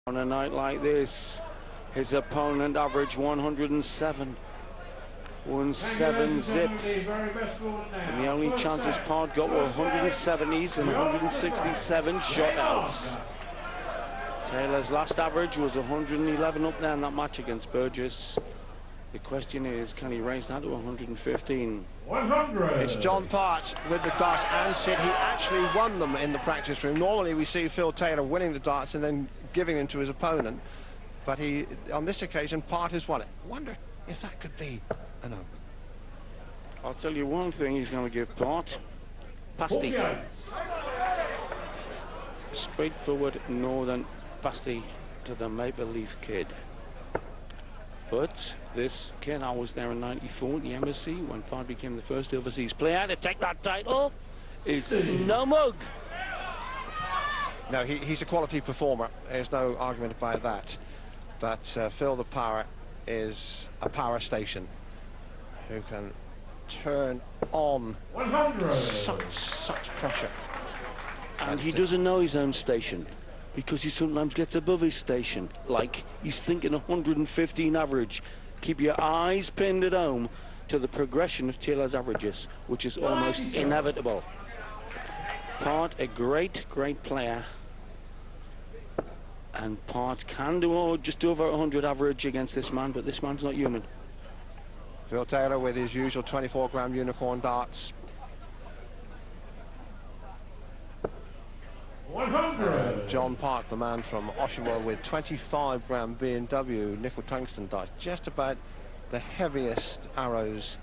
On a night like this, his opponent averaged 107. 1-7 zip. And the only chances Part got were 170s and 167 shutouts. Taylor's last average was 111 up there in that match against Burgess. The question is, can he raise that to 115? 100. It's John Part with the darts and Sid. He actually won them in the practice room. Normally we see Phil Taylor winning the darts and then giving them to his opponent. But he, on this occasion, Part has won it. Wonder if that could be an open. I'll tell you one thing he's going to give Part. Pasty. Straightforward northern pasty to the Maple Leaf Kid. But this kid, I was there in '94 at the embassy when Part became the first overseas player to take that title, is no mug. No, he's a quality performer. There's no argument about that. But Phil the Power is a power station who can turn on 100. such pressure. And he doesn't know his own station, because he sometimes gets above his station, like he's thinking 115 average. Keep your eyes pinned at home to the progression of Taylor's averages, which is almost inevitable. Part a great player, and Part can do just over 100 average against this man, but this man's not human. Phil Taylor with his usual 24-gram unicorn darts. 100. John Part, the man from Oshawa, with 25-gram B&W nickel tungsten darts, just about the heaviest arrows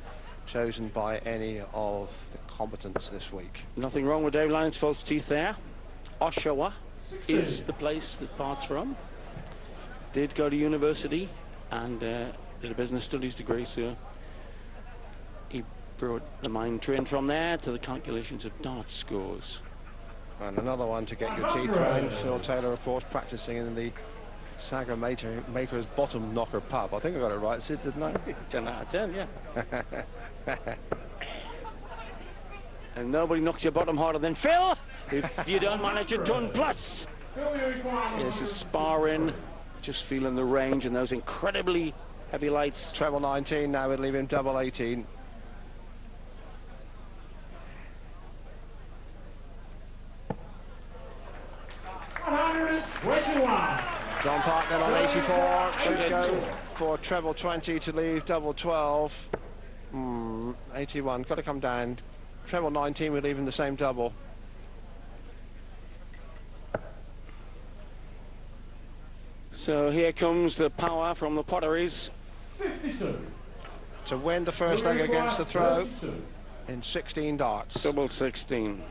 chosen by any of the combatants this week. Nothing wrong with Dave Lyons' false teeth there. Oshawa is the place that Part's from. Did go to university and did a business studies degree, so he brought the mind train from there to the calculations of dart scores. And another one to get your teeth around. Phil Taylor, of course, practicing in the Saga Maker's Bottom Knocker pub. I think I got it right, Sid, didn't I? 10 out of 10, yeah. And nobody knocks your bottom harder than Phil if you don't manage a ton plus. This is sparring, just feeling the range and those incredibly heavy lights. Treble 19 now would leave him double 18. John Part then on 84, should go for treble 20 to leave double 12. 81, got to come down. Treble 19 would leave him the same double. So here comes the power from the Potteries. 52. To win the first leg against the throw in 16 darts. Double 16.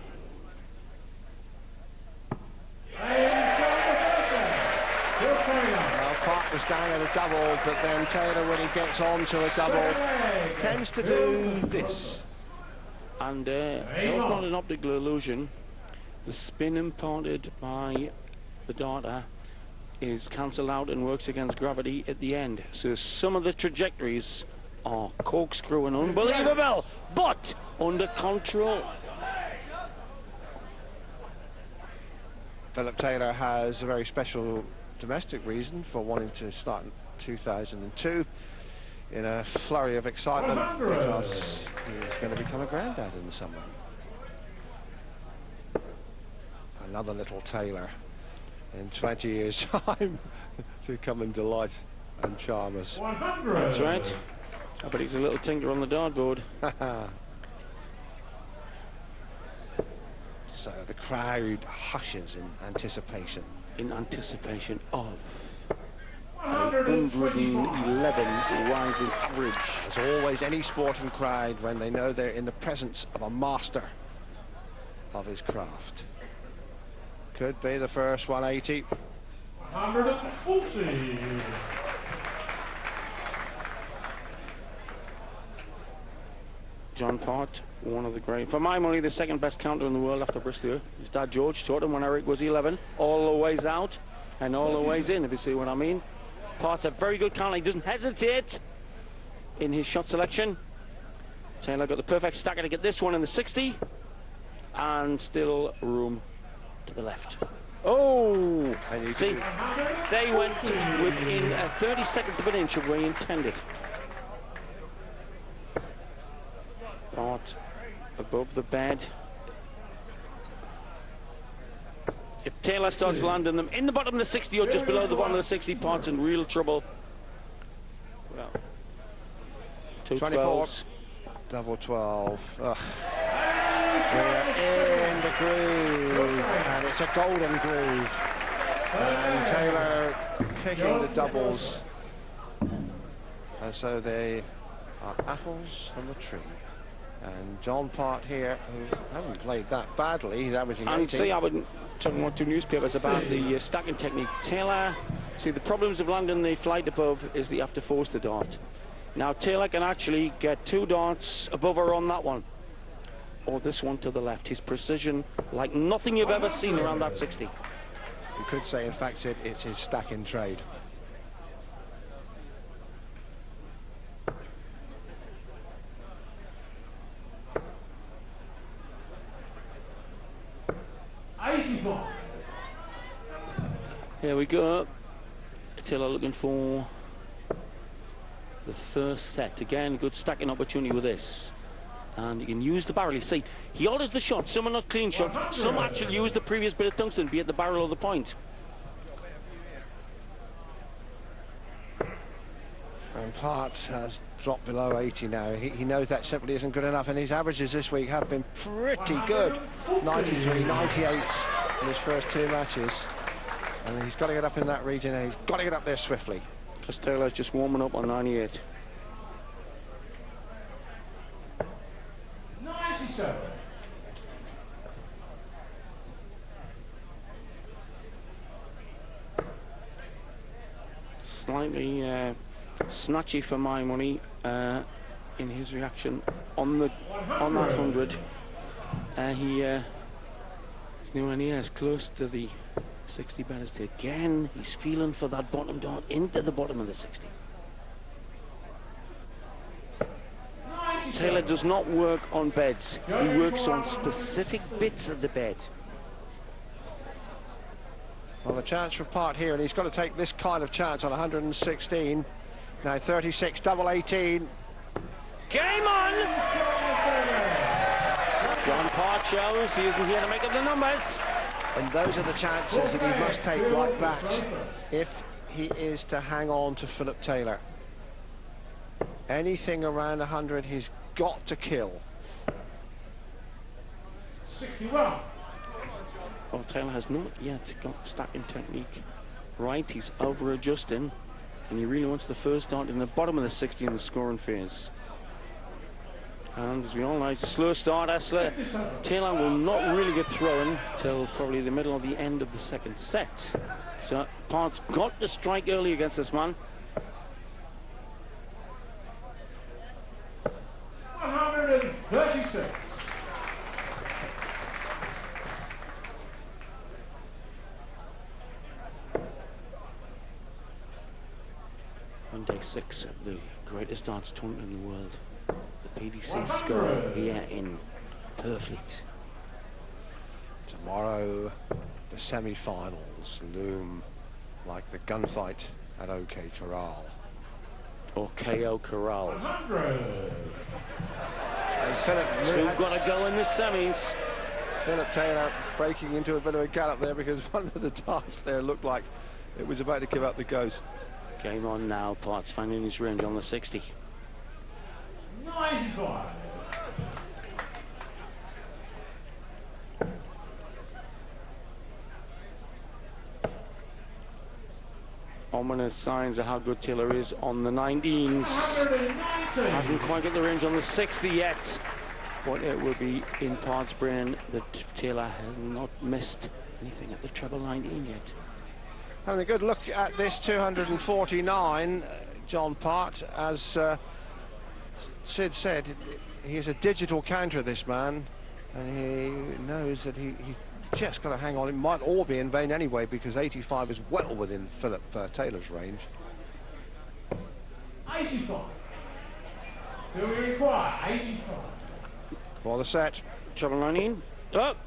Well, Part was down at a double, but then Taylor, when he gets on to a double, tends to do this. And that was not an optical illusion. The spin imparted by the darter is cancelled out and works against gravity at the end. So some of the trajectories are corkscrew and unbelievable, but under control. Philip Taylor has a very special domestic reason for wanting to start in 2002 in a flurry of excitement, because he's going to become a granddad in the summer. Another little Taylor in 20 years' time to come and delight and charm us. 100. That's right. I bet he's a little tinker on the dartboard. So the crowd hushes in anticipation. In anticipation of 111 rising average. There's always any sporting crowd when they know they're in the presence of a master of his craft. Could be the first 180. 140. John Part, one of the great, for my money, the second best counter in the world after Bristow. His dad George taught him when Eric was 11, all the ways out and all the ways in, if you see what I mean. Part's a very good counter. He doesn't hesitate in his shot selection. Taylor got the perfect stacker to get this one in the 60, and still room to the left. Oh! See, do. they went within 30 seconds of an inch of where he intended. Part above the bed. If Taylor starts landing them in the bottom of the 60 or just below the bottom of the 60, Part's in real trouble. Well, 24. Double 12. Ugh. We're in the groove, and it's a golden groove. And Taylor picking the doubles, and so they are apples from the tree. And John Part here, who hasn't played that badly, he's averaging 18. And see, I would talking about two newspapers about the stacking technique. Taylor, see, the problems of landing the flight above is that you have to force the dart. Now Taylor can actually get 2 darts above or on that one, or this one to the left. His precision, like nothing you've ever seen around that 60. You could say, in fact, it's his stacking trade. Here we go. Taylor looking for the first set. Again, good stacking opportunity with this. And you can use the barrel. You see, he orders the shot. Some are not clean shots. Some actually use the previous bit of tungsten, be it the barrel or the point. And Part has dropped below 80 now. He knows that simply isn't good enough, and his averages this week have been pretty good. 93, 98 in his first 2 matches. And he's got to get up in that region, and he's got to get up there swiftly. Because Taylor's just warming up on 98. 97. Slightly snatchy for my money in his reaction on that 100. He's nowhere near as close to the 60 batters. Again, he's feeling for that bottom dart into the bottom of the 60. Taylor does not work on beds. He works on specific bits of the bed. Well, the chance for Part here, and he's got to take this kind of chance on 116. Now 36, double 18. Game on! John Part shows he isn't here to make up the numbers. And those are the chances that he must take like that if he is to hang on to Philip Taylor. Anything around 100 he's got to kill. 61. Well, Taylor has not yet got stacking technique right. He's over adjusting, and he really wants the first dart in the bottom of the 60 in the scoring phase. And as we all know, it's a slow starter. Taylor will not really get thrown till probably the middle or the end of the second set. So Part's got to strike early against this man. 136. On day 6 of the greatest darts tournament in the world, the PDC score here in Purfleet. Tomorrow, the semi-finals loom like the gunfight at OK Corral. Or KO Corral. 100. Who've got to go in the semis. Philip Taylor breaking into a bit of a gallop there because one of the darts there looked like it was about to give up the ghost. Game on now. Part's finding his range on the 60. 95. Ominous signs of how good Taylor is on the 19s. Hasn't quite got the range on the 60 yet, but it will be in Part's brain that Taylor has not missed anything at the treble 19 yet. Having a good look at this 249, John Part, as Sid said, he's a digital counter, this man, and he knows that he just got to hang on. It might all be in vain anyway, because 85 is well within Philip Taylor's range. 85. Do we require 85? For the set. Treble 19. Up.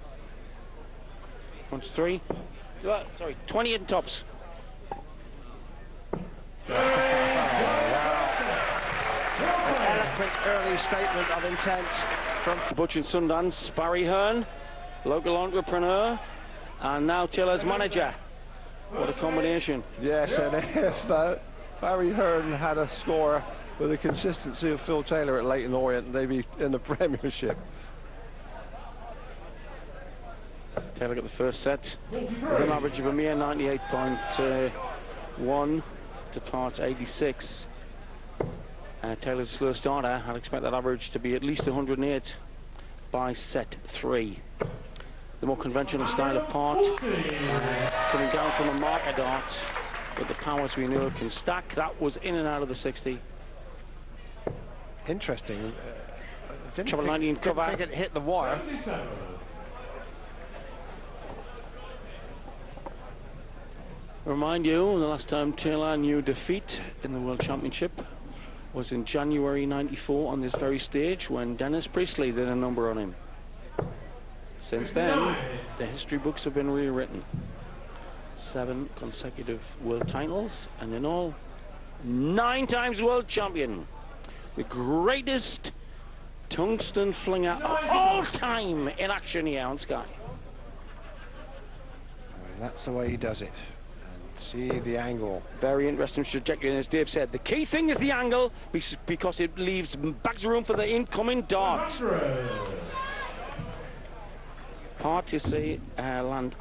1 to 3. sorry, 28 and tops. An eloquent early statement of intent from Butch and Sundance, Barry Hearn, local entrepreneur, and now Taylor's manager. What a combination. Yes, and if Barry Hearn had a score with the consistency of Phil Taylor at Leyton Orient, they'd be in the Premiership. Taylor got the first set with an average of a mere 98.1 to Tart's 86. Taylor's a slow starter. I'd expect that average to be at least 108 by set 3. The more conventional style of part, coming down from a marker dart with the powers we know can stack. That was in and out of the 60. Interesting. Trouble 19 cover. Didn't think it hit the wire. Remind you, the last time Taylor knew defeat in the World Championship was in January '94 on this very stage when Dennis Priestley did a number on him. Since then, the history books have been rewritten. 7 consecutive world titles, and in all, 9 times world champion. The greatest tungsten flinger of all time in action here on Sky. And that's the way he does it. See the angle. Very interesting trajectory, and as Dave said, the key thing is the angle because it leaves bags of room for the incoming dart. Part, you see, land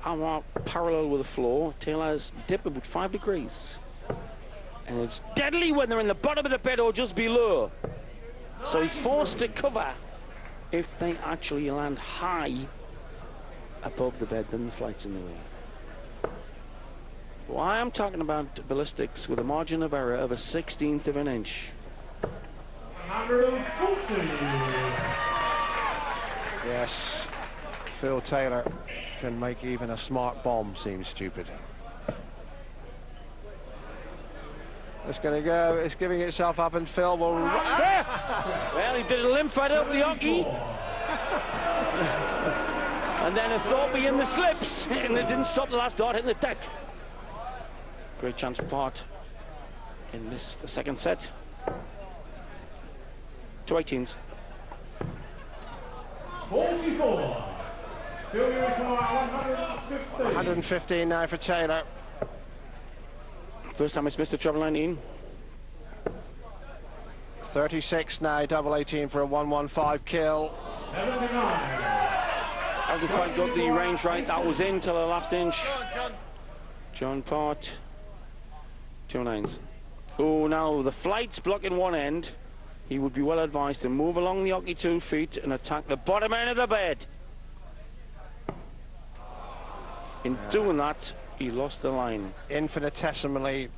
parallel with the floor. Taylor's dip about 5 degrees. And it's deadly when they're in the bottom of the bed or just below. So he's forced to cover if they actually land high above the bed, then the flight's in the way. Well, I am talking about ballistics with a margin of error of a 1/16 of an inch. 140. Yes, Phil Taylor can make even a smart bomb seem stupid. It's going to go, it's giving itself up, and Phil will... Well, he did a limb fight up the hockey. And then a Thorpe in the slips, and it didn't stop the last dart hitting the deck. Great chance for Part in this, the second set. 2 18s. 44. Still you require 115. 115 now for Taylor. First time it's missed a treble 19. 36 now, double 18 for a 115 kill. 79. Hasn't quite got the range right. That was in till the last inch. John Part. 2 9s. Oh, now the flight's blocking one end. He would be well advised to move along the hockey 2 feet and attack the bottom end of the bed. In doing that, he lost the line. Infinitesimally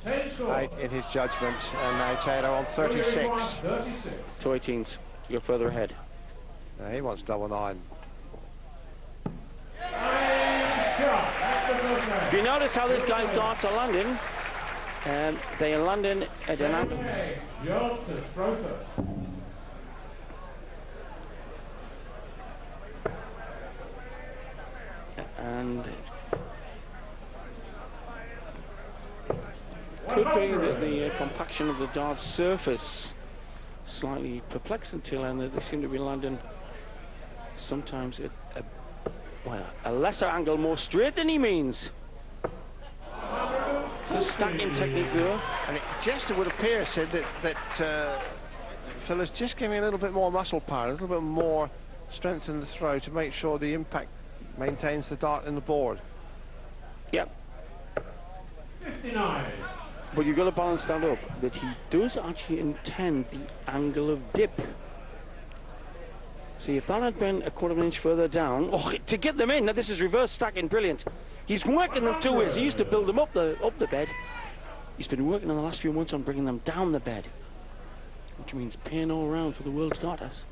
10 score. out in his judgment, and now Taylor on 36. 36. 2 18s to go further ahead. Now he wants double 9. If you notice how this guy's darts are landing, they are landing at an angle. Joe to throw first. And could be that the compaction of the dart surface slightly perplexing Taylor, and that they seem to be landing sometimes at a lesser angle, more straight than he means. It's a stacking technique there. And it just would appear, Sid, that Phil is just giving a little bit more muscle power, a little bit more strength in the throw to make sure the impact maintains the dart in the board. Yep. 59. But you've got to balance that up, that he does actually intend the angle of dip. See, if that had been a quarter of an inch further down, to get them in, now this is reverse stacking, brilliant. He's working them 2 ways. He used to build them up the bed. He's been working in the last few months on bringing them down the bed, which means pain all around for the world's darters.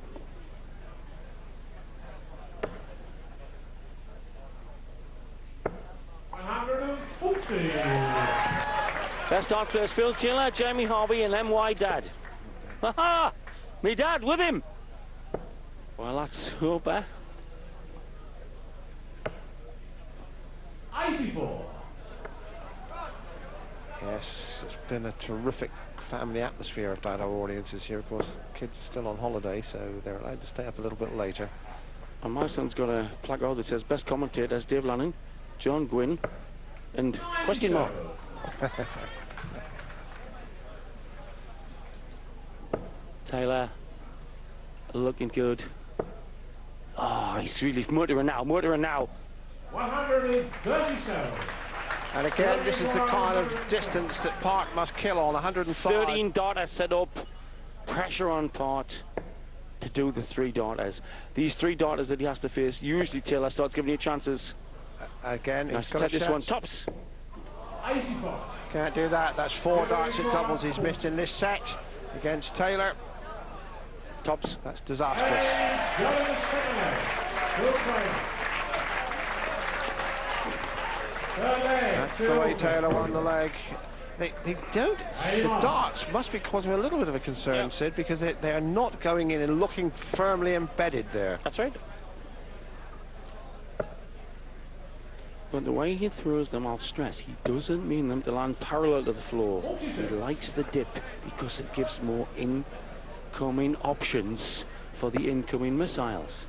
Best dart players: Phil Taylor, Jamie Harvey, and M.Y. Dad. Ha-ha! Me dad with him. Well, let's hope, eh? 84. Yes, it's been a terrific family atmosphere about our audiences here. Of course, kids still on holiday, so they're allowed to stay up a little bit later. And my son's got a placard that says best commentators Dave Lanning, John Gwynn, and question mark. Taylor looking good. Oh, he's really motoring now, 137. And again, this is the kind of distance that Park must kill on, 105. 13 darters set up, pressure on Part to do the 3 darters. These 3 darters that he has to face, usually Taylor starts giving you chances. Again, Nice he's to got a take this one, chance. tops. 85. Can't do that. That's 4 darts at doubles he's missed in this set against Taylor. Tops. That's disastrous. Going to second leg. Phil Taylor. Third leg. That's the way Taylor won the leg. They don't. The darts must be causing a little bit of a concern, Sid, because they are not going in and looking firmly embedded there. That's right. But the way he throws them, I'll stress, he doesn't mean them to land parallel to the floor. He likes the dip because it gives more incoming options for the incoming missiles.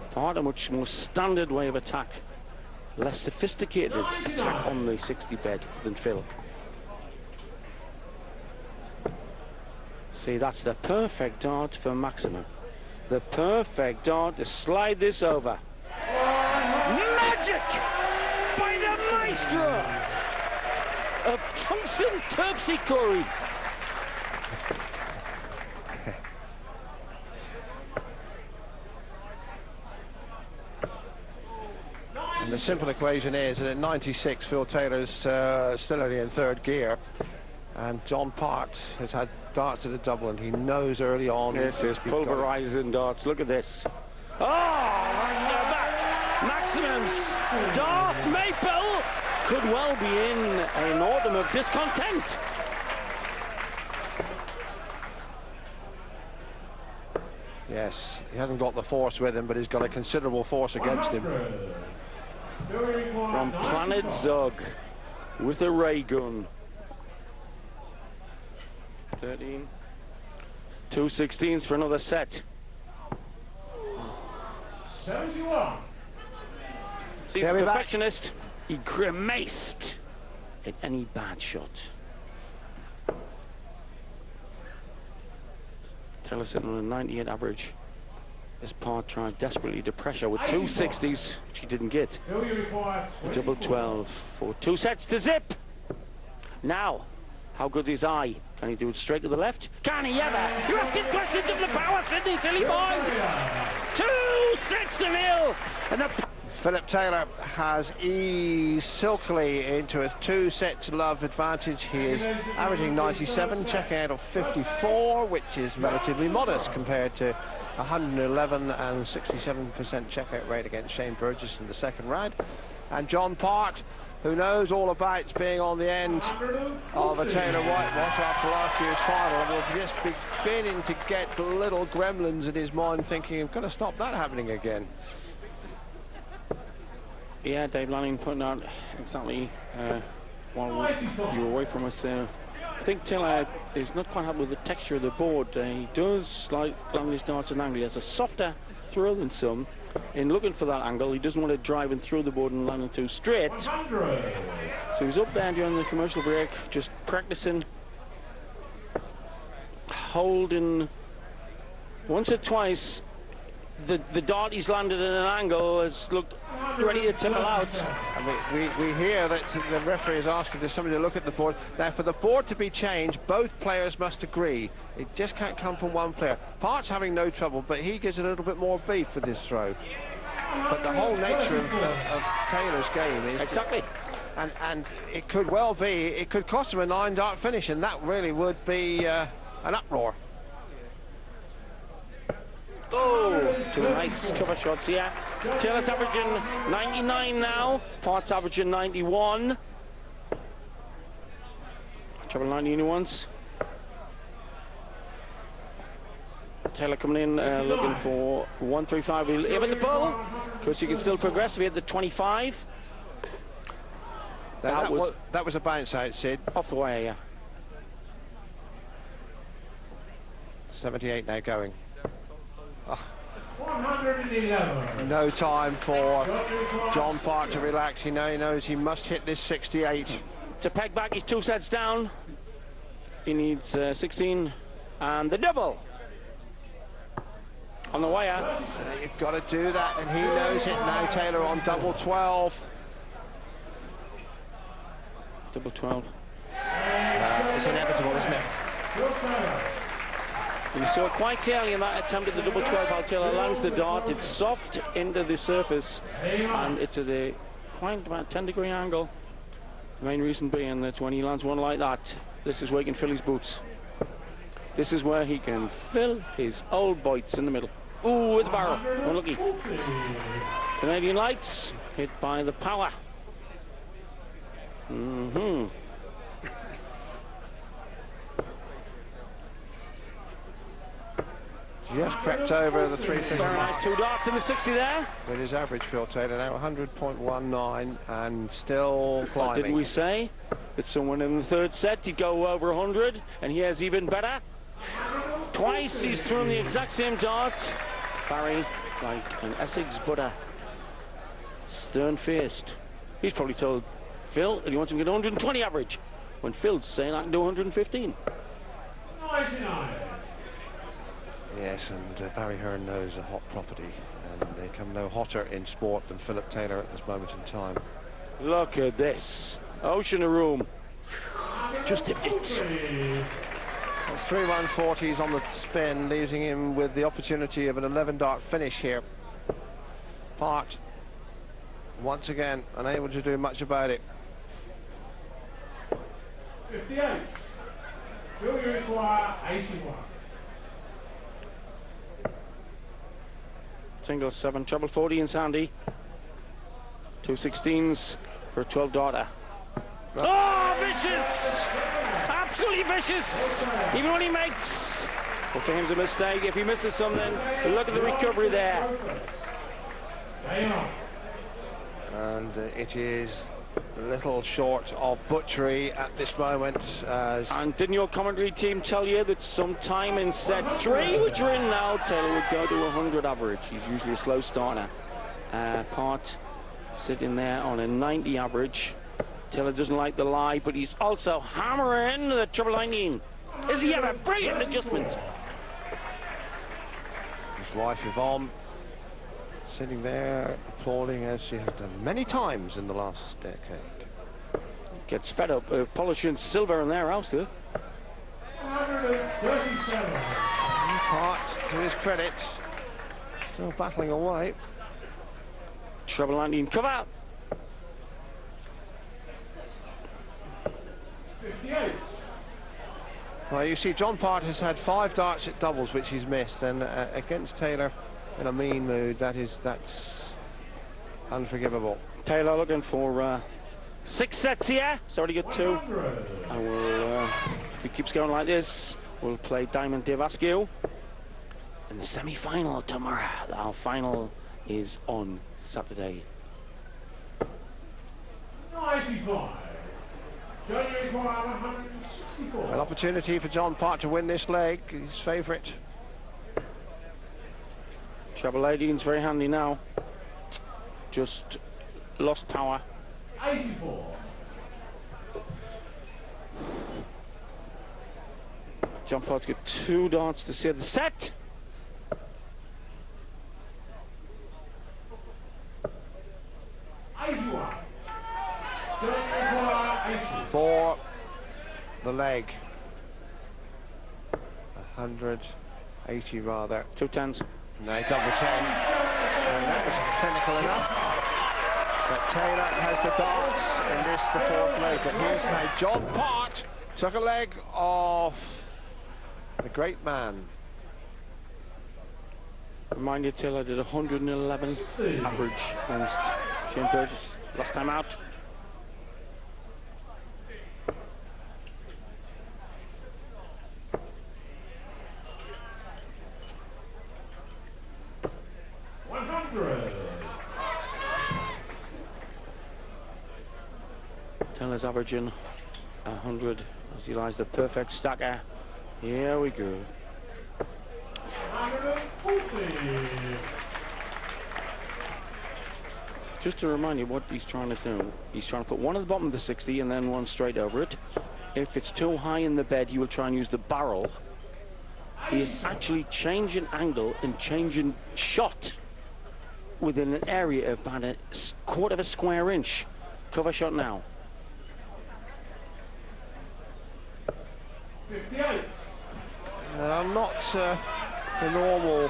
Part a much more standard way of attack, less sophisticated attack on the 60 bed than Phil. See, that's the perfect dart for maximum. The perfect dart to slide this over. Magic by the maestro of Tungsten Terpsichore. And the simple equation is that at 96, Phil Taylor's still only in 3rd gear, and John Part has had darts at a double, and he knows early on. This is pulverizing darts. Look at this. Oh, and they're back. Maximum's dart Maple could well be in an autumn of discontent. Yes, he hasn't got the force with him, but he's got a considerable force against him. From Planet Zog with a ray gun. 13. 2 16s for another set. 71. See, the perfectionist, he grimaced at any bad shot. Taylor sitting on a 98 average. This Part tried desperately to pressure with 2 60s, which he didn't get. A double 12 for 2 sets to zip. Now, how good is eye? Can he do it straight to the left? Can he ever? You're asking questions of the power, Sydney, silly boy. 2-6-0. And the Philip Taylor has eased silkily into a 2-set-to-love advantage. He is averaging 97, checking out of 54, which is relatively modest compared to 111 and 67% checkout rate against Shane Burgess in the 2nd round. And John Part, who knows all about being on the end of a Taylor whitewash after last year's final, will just be beginning to get little gremlins in his mind, thinking, I'm going to stop that happening again. Yeah, Dave Lanning putting out exactly while you were away from us. I think Taylor is not quite happy with the texture of the board. He does like long his darts and angle. He has a softer throw than some. In looking for that angle, he doesn't want to drive and through the board and land too straight. So he's up there during the commercial break, just practicing, holding once or twice. The dart he's landed at an angle has looked ready to tipple out. And we hear that the referee is asking somebody to look at the board. Now, for the board to be changed, both players must agree. It just can't come from one player. Part's having no trouble, but he gives a little bit more beef with this throw. But the whole nature of Taylor's game is... Exactly. And it could well be, it could cost him a 9-dart finish, and that really would be an uproar. Oh, 2 nice cover shots here. Taylor's averaging 99 now. Part's averaging 91. Trouble 90 once. Taylor coming in looking for 135. He'll aim at the pole because you can still progress if he hit the 25. That was a bounce out, Sid. Off the way, yeah. 78 now going. 111. No time for John Park to relax. He knows he must hit this 68. To peg back, he's 2 sets down. He needs 16 and the double. On the wire. You've got to do that, and he knows it now. Taylor on double 12. Double 12. It's inevitable, isn't it? You saw quite clearly in that attempt at the double 12 how Taylor lands the dart. It's soft into the surface and it's at a quite about 10-degree angle. The main reason being that when he lands one like that, this is where he can fill his boots. This is where he can fill his old boits in the middle. Ooh, with the barrel. Unlucky. Canadian Lights hit by the power. Just crept over the 350. Very nice 2 darts in the 60 there. With his average, Phil Taylor now 100.19 and still climbing. Didn't we say that someone in the 3rd set he'd go over 100, and he has even better. Twice he's thrown the exact same dart. Barry, like an Essex butter, stern-faced. He's probably told Phil that he wants him to get 120 average, when Phil's saying I can do 115. 99. Yes, and Barry Hearn knows a hot property, and they come no hotter in sport than Philip Taylor at this moment in time. Look at this. Ocean of room. Just a bit. That's 3 140s on the spin, leaving him with the opportunity of an 11-dart finish here. Part, once again, unable to do much about it. 58. Do you require 81? Single 7, treble 40 in Sandy. 2 16s for a 12-darter. Oh, vicious! Absolutely vicious! Even when he makes, well, for him it's a mistake. If he misses something, look at the recovery there. And it is a little short of butchery at this moment. And didn't your commentary team tell you that sometime in set 3, which we're in now, Taylor would go to 100 average? He's usually a slow starter. Part sitting there on a 90 average. Taylor doesn't like the lie, but he's also hammering the treble 19. Is he ever? Brilliant adjustment. His wife Yvonne sitting there applauding, as she has done many times in the last decade. Gets fed up polishing silver in their house, too. 137. Part, to his credit, still battling away. Treble 19, cover. 58. Well, you see, John Part has had 5 darts at doubles, which he's missed, and against Taylor in a mean mood, that's unforgivable. Taylor looking for 6 sets here. It's already got 2. And we'll, if he keeps going like this, we'll play Diamond Dave Askew in the semi-final tomorrow. Our final is on Saturday. 95. January 164. An opportunity for John Part to win this leg, his favourite. Treble 18's very handy now. Just lost power. 84. John Part's got 2 darts to seal the set. For the leg. 180 rather. 2 10s. No, double 10. And that was clinical enough. But Taylor has the darts in this, the 4th leg. But here's how John Part took a leg off the great man. Remind you, Taylor did 111 average against Shane Burgess last time out. Taylor's averaging 100 as he lies the perfect stacker. Here we go. 140. Just to remind you what he's trying to do, he's trying to put one at the bottom of the 60 and then one straight over it. If it's too high in the bed, he will try and use the barrel. He is actually changing angle and changing shot within an area of about a quarter of a square inch. Cover shot now. 58. Not the normal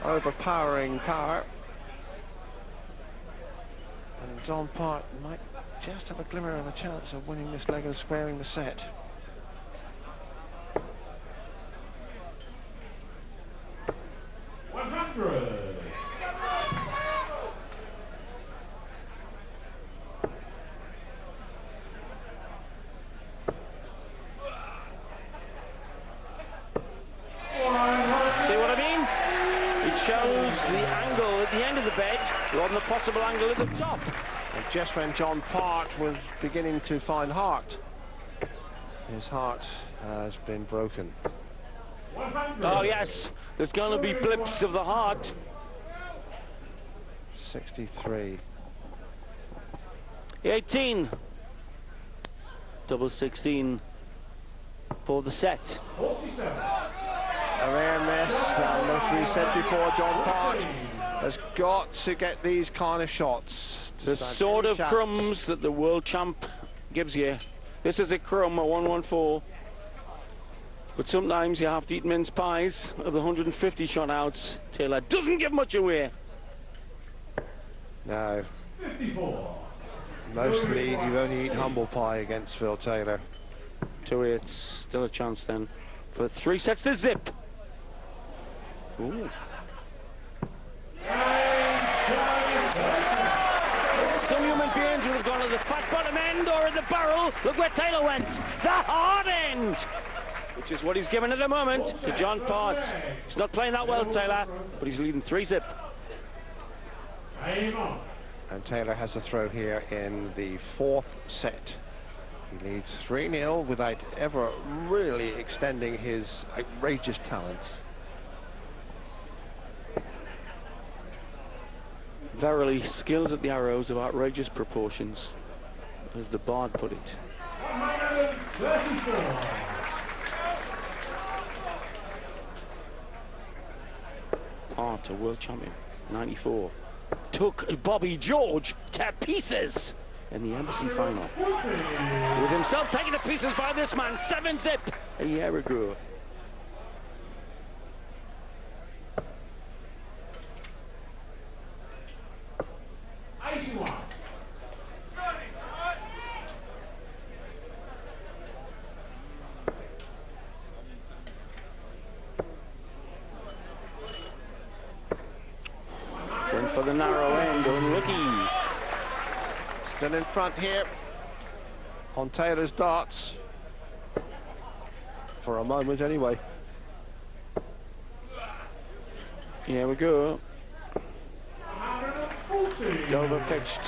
overpowering power. And John Part might just have a glimmer of a chance of winning this leg and squaring the set. See what I mean? It shows the angle at the end of the bed rather than the possible angle at the top. And just when John Part was beginning to find heart, his heart has been broken. 100. Oh yes, there's going to be blips of the heart. 63. 18. Double 16 for the set. 47. A rare miss, and as we said before, John Part has got to get these kind of shots. The sort of crumbs that the world champ gives you. This is a crumb, a 114. But sometimes you have to eat mince pies. Of the 150 shot outs, Taylor doesn't give much away. No, 54. mostly you only eat humble pie against Phil Taylor. 2-8, still a chance then. For 3 sets to zip. Ooh. Some human beings would have gone to the fat bottom end or at the barrel. Look where Taylor went. The hard end. Which is what he's given at the moment to John Part. He's not playing that well, Taylor, but he's leading 3-zip. Game on. And Taylor has a throw here in the 4th set. He leads 3-0 without ever really extending his outrageous talents. Verily, skills at the arrows of outrageous proportions, as the bard put it. 134. Part, a world champion, 94. Took Bobby George to pieces in the Embassy final. With himself taken to pieces by this man, 7-zip a year ago. Went for the narrow end, unlucky. Still in front here on Taylor's darts. For a moment anyway. Here we go. 140. Dover pitched.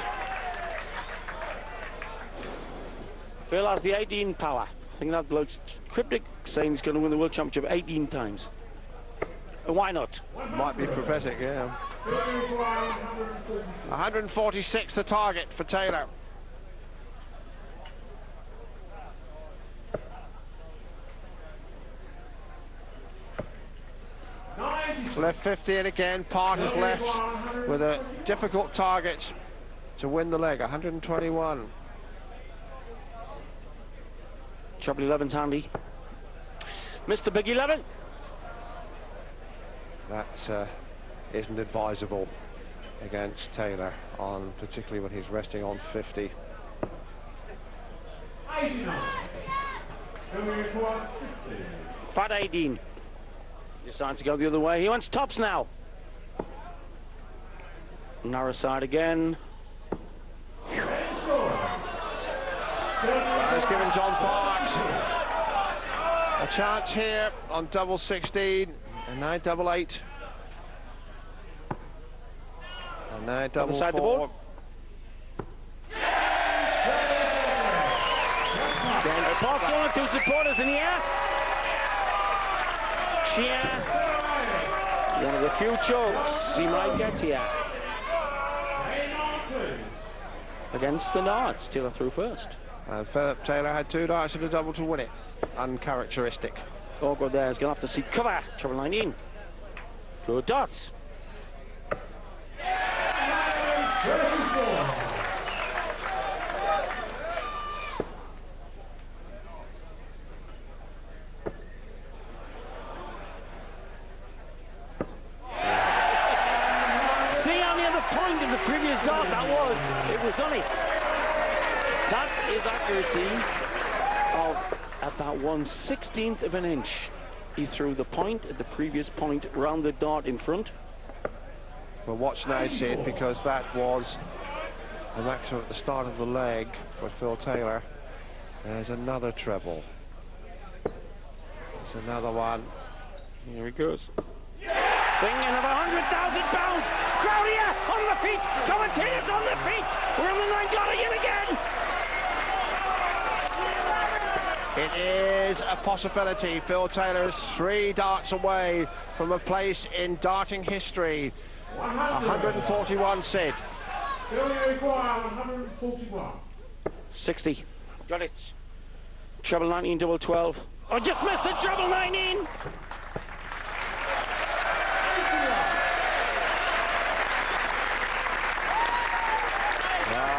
Phil has the 18 power. I think that bloke's cryptic, saying he's going to win the World Championship 18 times. Why not? Might be prophetic, yeah. 146 the target for Taylor. Left 50 and again, Part is left with a difficult target to win the leg, 121. Treble 11's handy. Mr. Big 11. That isn't advisable against Taylor, on particularly when he's resting on 50. 89. Fat 18. Deciding to go the other way. He wants tops now. Narrow side again. That has given John Part a chance here on double 16, and now double 8. And now double Other side 4. the board. Against Both going to supporters in here. Cheer. One of the few chokes he might get here. Against the darts. Taylor through first. Philip Taylor had 2 darts and a double to win it. Uncharacteristic. All good there. He's going to have to see cover. Treble 19. Good darts. Point in the previous dart it was on it. That is accuracy of at that 1/16th of an inch. He threw the point at the previous point round the dart in front. Well, watch now, Sid, because that was the maximum at the start of the leg for Phil Taylor. There's another treble. There's another one. Here he goes. Thing of £100,000. Crowd here on the feet. Commentators on the feet. We're in the $9 in again. It is a possibility. Phil Taylor's 3 darts away from a place in darting history. 141, Sid. Still require 141. 60. Got it. Treble 19, double 12. Oh, just missed it. Treble 19.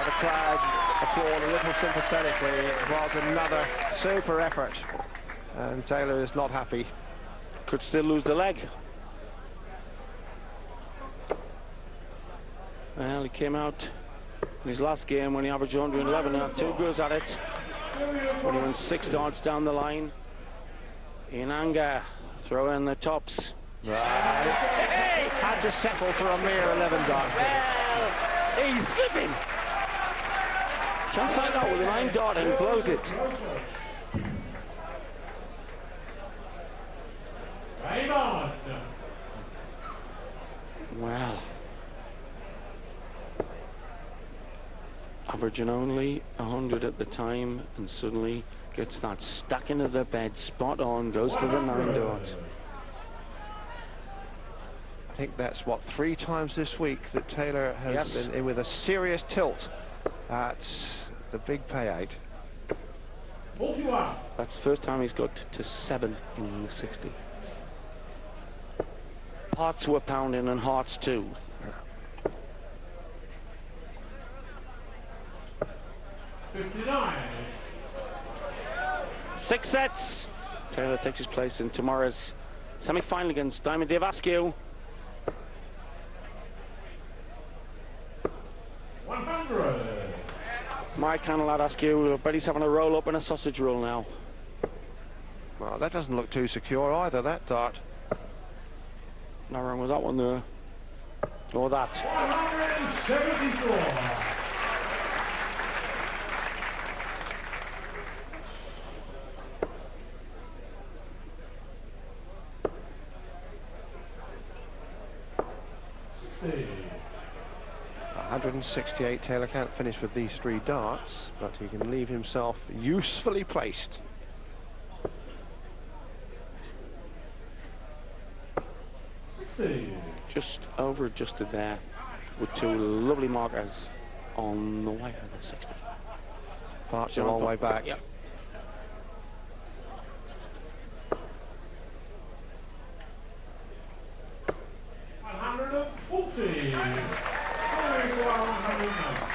The crowd applaud a little sympathetically. It was another super effort, and Taylor is not happy. Could still lose the leg. Well, he came out in his last game when he averaged 111. Had 2 goes at it. When he went 6 darts down the line. In anger, throw in the tops. Hey! Had to settle for a mere 11 darts. Well, he's slipping. Chance like that with a 9 dart and blows it. Well, averaging only 100 at the time, and suddenly gets that stack into the bed, spot on, goes to the 9 dart. I think that's what 3 times this week that Taylor has been in with a serious tilt at the big payout. 41. That's the first time he's got to 7 in the 60. Hearts were pounding and hearts too. 59. 6 sets. Taylor takes his place in tomorrow's semi-final against Diamond Dave Askew. 100. My kind of lad Askew, but he's having a roll up and a sausage roll now. Well, that doesn't look too secure either, that dart. Not wrong with that one there. Or that. 174. $60. 168. Taylor can't finish with these 3 darts, but he can leave himself usefully placed. Just over adjusted there with 2 lovely markers on the way of the 60. Parts a long way back. Yep. $140.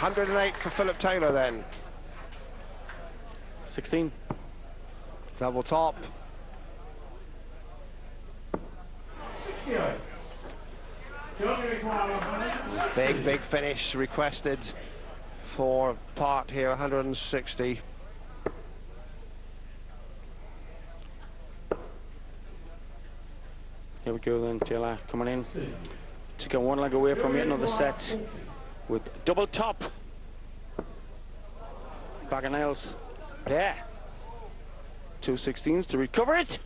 108 for Philip Taylor then. 16. Double top. 68. Big finish requested for part here, 160. Here we go then, Taylor coming in to go 1 leg away from yet another set with double top. Bag of nails there. 2 16s to recover it.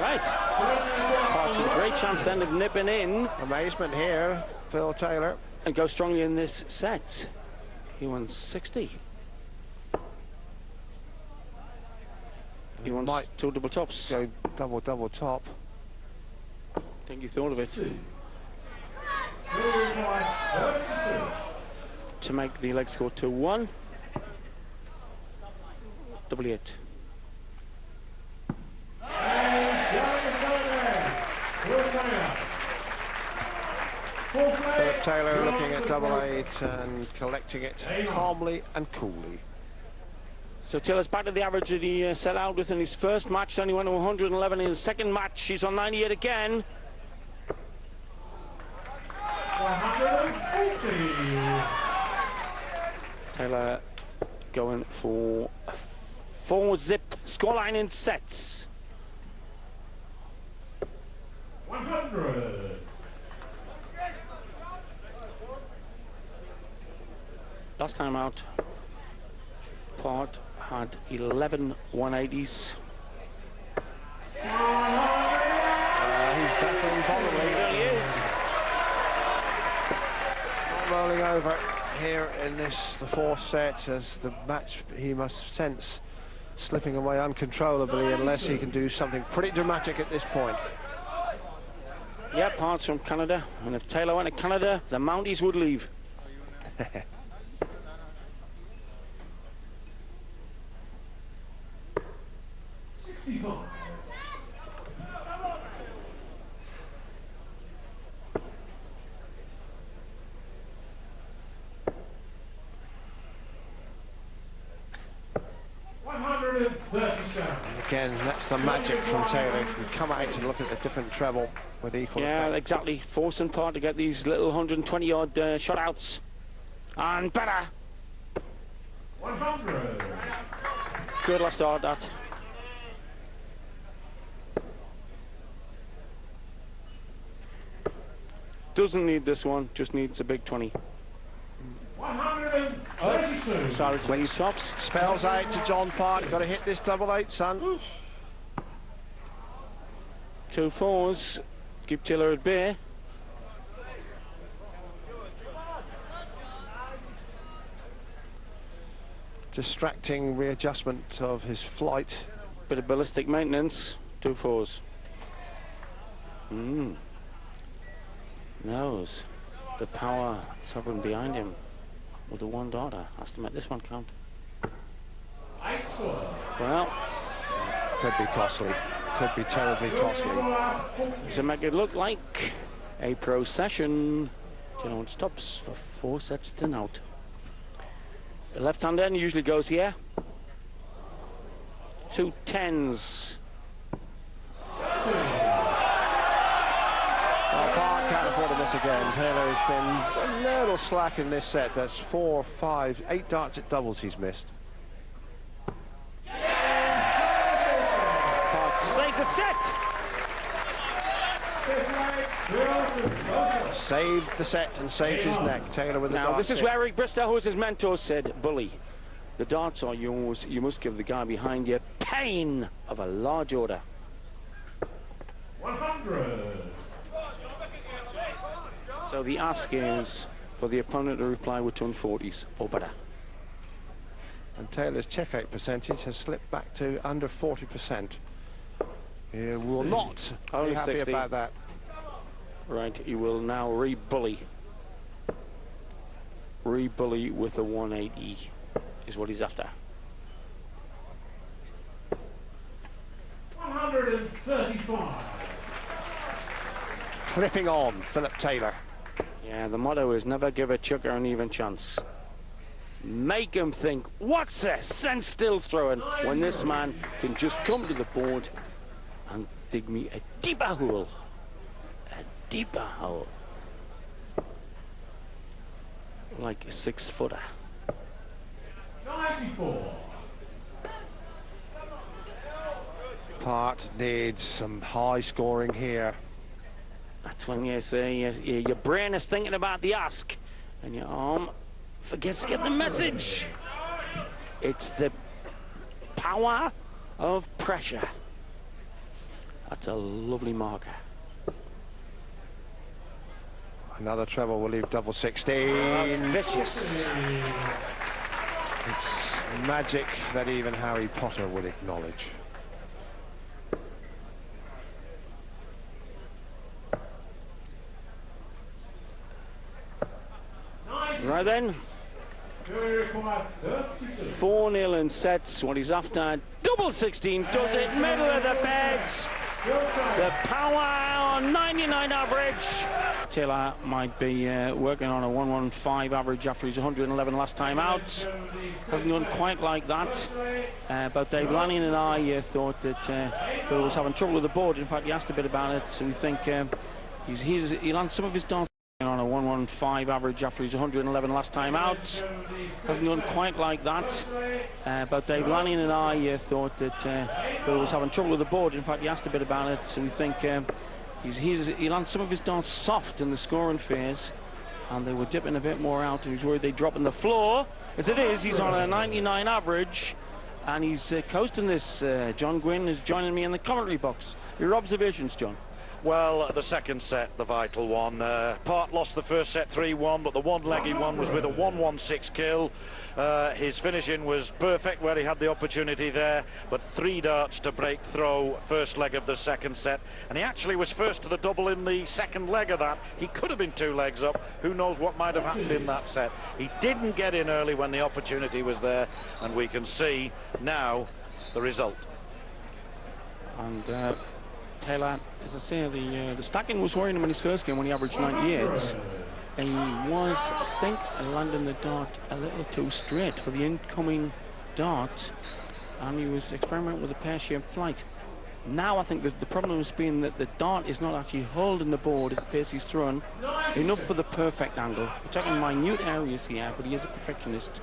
Right. Parts with a great chance then of nipping in. Amazement here, Phil Taylor. And go strongly in this set. He won 60. He wants might two double tops. go double top. I think he thought of it. To make the leg score 2-1. Double eight. Philip Taylor looking at double eight and collecting it calmly and coolly. So Taylor's back to the average that he set out with in his first match. Only went to 111 in his second match. He's on 98 again. 180. Taylor going for 4-zip scoreline in sets. 100. Last time out, Part had 11 180s. He's battling volubly. He really is. Not rolling over here in the fourth set, as the match he must sense slipping away uncontrollably unless he can do something pretty dramatic at this point. Yeah, Part's from Canada, and if Taylor went to Canada, the Mounties would leave. 65. Again, that's the magic from Taylor. He can come out and look at a different treble with equal Yeah, effect. exactly. Forcing Part to get these little 120-odd shot outs. And better. 100. Good last start, that. Doesn't need this one, just needs a big 20. 132. Sorry to leave tops. Spells out to John Park. Got to hit this double eight, son. 2 4s. Keep Taylor at bay. Distracting readjustment of his flight. Bit of ballistic maintenance. 2 4s. Knows the power sovereign behind him with the one daughter. Has to make this one count. Well, Could be costly. Could be terribly costly. to make it look like a procession. John stops for 4 sets to out. The left-hand end usually goes here. 2 10s. Well, Park can't afford to miss again. Taylor has been a little slack in this set. That's 4, 5, 8 darts at doubles he's missed. Park saved the set. Saved the set and saved his neck. Taylor with the Now, dart this is tip. where Eric Bristow, who was his mentor, said, "Bully, the darts are yours. You must give the guy behind you pain of a large order." 100. So the ask is for the opponent to reply with 240s or better. And Taylor's checkout percentage has slipped back to under 40%. He will not Only be happy 60. about that. Right, he will now re-bully. Re-bully with a 180 is what he's after. 135. Clipping on, Philip Taylor. Yeah, the motto is never give a chucker an even chance. Make him think, what's this sense still throwing when this man can just come to the board and dig me a deeper hole. A deeper hole. Like a 6-footer. 94. Part needs some high scoring here. That's when you say your brain is thinking about the ask and your arm forgets to get the message. It's the power of pressure. That's a lovely marker. Another treble will leave double 16. Vicious. It's magic that even Harry Potter would acknowledge. Right then, Jury required 32. 4-0 in sets. What he's after, double 16, does it, middle of the beds. Phil The Taylor. power on 99 average. Taylor might be working on a 115 average after his 111 last time out. Hasn't done quite like that. But Dave Lanning and I thought that Phil was having trouble with the board. In fact, he asked a bit about it. So we think he landed some of his darts on a 115 average after his 111 last time out. Hasn't done quite like that. But Dave Lanning and I thought that Phil was having trouble with the board. In fact, he asked a bit about it. So we think he landed some of his darts soft in the scoring phase, and they were dipping a bit more out, and he was worried they'd drop on the floor. As it is, he's on a 99 average, and he's coasting this. John Gwynn is joining me in the commentary box. Your observations, John? Well, the second set, the vital one. Part lost the first set 3-1, but the one-leg he won was with a 116 kill. His finishing was perfect where he had the opportunity there, but 3 darts to break throw first leg of the second set, and he actually was first to the double in the second leg of that. He could have been 2 legs up. Who knows what might have happened in that set. He didn't get in early when the opportunity was there, and we can see now the result. And Taylor, as I say, the stacking was worrying him in his first game when he averaged 98. And he was, I think, landing the dart a little too straight for the incoming dart, and he was experimenting with a pear-shaped flight. Now I think that the problem has been that the dart is not actually holding the board at the pace he's thrown enough for the perfect angle. We're talking minute areas here, but he is a perfectionist.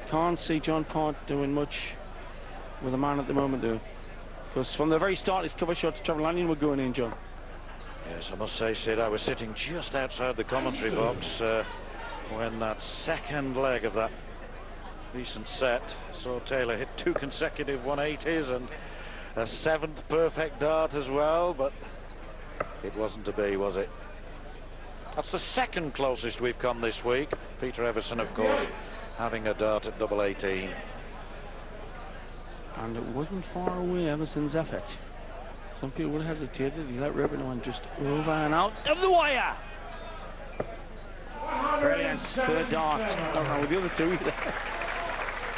Can't see John Part doing much with a man at the moment, though. Because from the very start, his cover shots, Trevor Lanyon, were going in, John. Yes, I must say, Sid, I was sitting just outside the commentary box when that second leg of that recent set saw Taylor hit 2 consecutive 180s and a 7th perfect dart as well, but it wasn't to be, was it? That's the second closest we've come this week. Peter Everson, of course, having a dart at double 18. And it wasn't far away, Everson's effort. Some people would have hesitated. He let Ribbon just over and out of the wire. Brilliant. Third dart. Not wrong with the other 2 either.